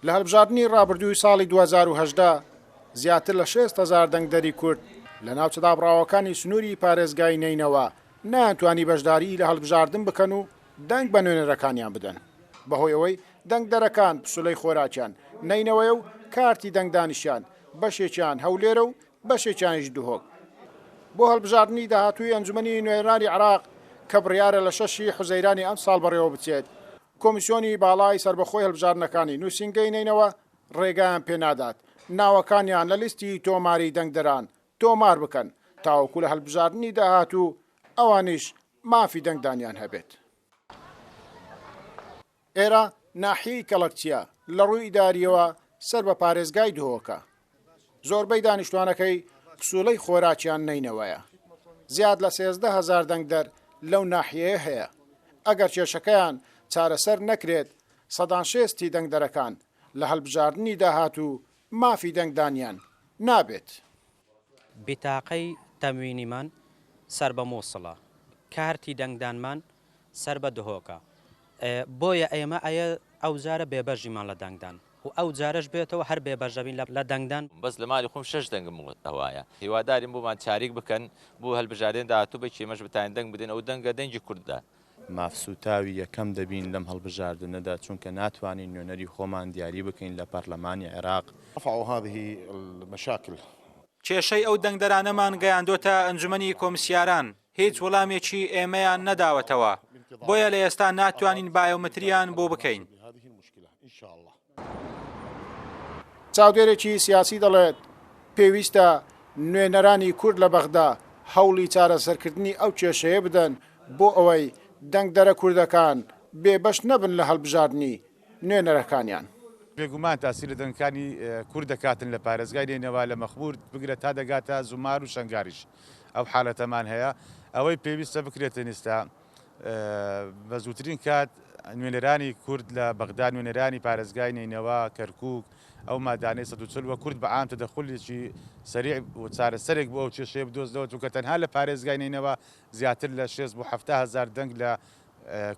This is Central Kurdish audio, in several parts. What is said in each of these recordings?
لە هەڵبژاردننی ڕابردووی ساڵی 2010 زیاتر لە 6,000 دەنگدەری کورد لە ناو چەدابڕاوەکانی سنووری پارێزگای نەینەوا ناتوانی بەشداری لە هەڵبژاردن بکەن و دەنگ بە نوێنەرەکانیان بدەن بەهۆی ئەوەی دەنگدەرەکان پسوولەی خۆراکیان نەینەوەیە و کارتی دەنگدانیشیان بەشێکیان هەولێرە و بەشێکیانیش دوهۆک بۆ هەڵبژاردننی داهاتووی ئەنجومەنی نوێنەرانی عێراق کە بڕیارە لە 6 حوزەیرانی ئەم ساڵ بەڕێوە بچێت کۆمیسیۆنی باڵای سربەخۆی هەڵبژاردنەکانی نووسینگەی نەینەوە ڕێگایان پێنادات ناوەکانیان لە لیستی تۆماری دەنگدەران تۆمار بکەن تاوەکو لە هەڵبژاردننی داهاتوو ئەوانیش مافی دەنگدانیان هەبێت. ئێرە ناحیەی کەڵەکچیە لە ڕووی ئیداریەوە سەر بە پارێزگای دهۆکە زۆربەی دانیشتوانەکەی پسوولەی خۆراکیان نەینەوەیە زیاد لە 13,000 دەنگدەر لەو ناحیەیە هەیە ئەگەر کێشەکەیان چارەسەر نەکرێت سەدان شێستی دەنگدەرەکان لە هەڵبژاردننی داهاتوو مافی دەنگدانیان نابێت. بیتاقەی تەموینیمان سەر بە مۆسڵە کارتی دەنگدانمان سەر بە دهۆکە بۆیە ئێمە ئەو جارە بێبەژیمان لە دەنگدان و ئەو جارەش بێتەوە هەر بێبەژەبین لە دەنگدان بەس لە مالی خۆم 6 دەنگم ئەوایە هیواداریم بۆمان چاریک بکەن بۆ هەڵبژاردن داهاتوو بە چێمەش بتان دەنگ بدەن ئەو دەنگە دەنگی کورددا مافسوتاوی یەکەم دەبین لەم هەڵبژاردنەدا چونکە ناتوانین نوێنەری خۆمان دیاری بکەین لە پەرلەمانی عێراق. رفعوا هذه المشاكل. کێشەی ئەو دەنگدەرانەمان گەیاندۆتە ئەنجومەنی کۆمسیاران هیچ وەڵامێکی ئێمەیان نەداوەتەوە بۆیە لە ئێستا ناتوانین بایۆمەتریان بۆ بکەین. چاودێرێکی سیاسی دەڵێت پێویستە نوێنەرانی کورد لە بەغدا هەوڵی چارەسەرکردنی ئەو کێشەیە بدەن بۆ ئەوەی دەنگدەرە کوردەکان بێبەش نەبن لە هەڵبژاردننی نوێنەرەکانیان. بێگومان تاسی لە دەنگەکانی کورد دەکاتن لە پارێزگای نەینەوا لە مەخبور بگرە تا دەگاتە زومار و شەنگاریش ئەو حالەتەمان هەیە ئەوەی پێویستە بکرێتە نیستا بە زووترین کات نوێنەرانی کورد لە بەغدا نوێنەرانی پارێزگای نەینەوا کەرکووک ئەو مادانەی 140 کورد بە عام تەدەخوڵێکی سەریع و چارەسەرێک بۆ ئەو کێشەیە بدۆزنەوە چونکە تەنها لە پارێزگای نەینەوا زیاتر لە 6 بۆ 7,000 دەنگ لە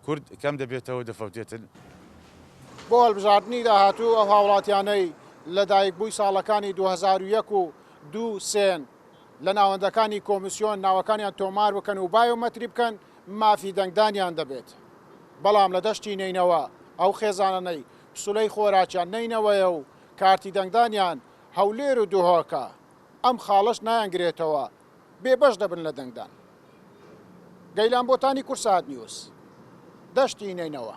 کورد کەم دەبێتەوە دەفەوتێتن. بۆ هەڵبژاردننی داهاتوو ئەو هاوڵاتیانەی لە دایکبووی ساڵەکانی 2001 و 2003 لە ناوەندەکانی کۆمیسیۆن ناوەکانیان تۆمار بکەن و بایۆمەتری بکەن مافی دەنگدانیان دەبێت بەڵام لە دەشتی نەینەوە ئەو خێزانانەی پسوولەی خۆراکیان نەینەوەیە و کارتی دەنگدانیان هەولێر و دوهۆکە ئەم خاڵەش نایانگرێتەوە بێبەش دەبن لە دەنگدان. گەیلان بۆتانی کوردسات نیوز دەشتی نەینەوە.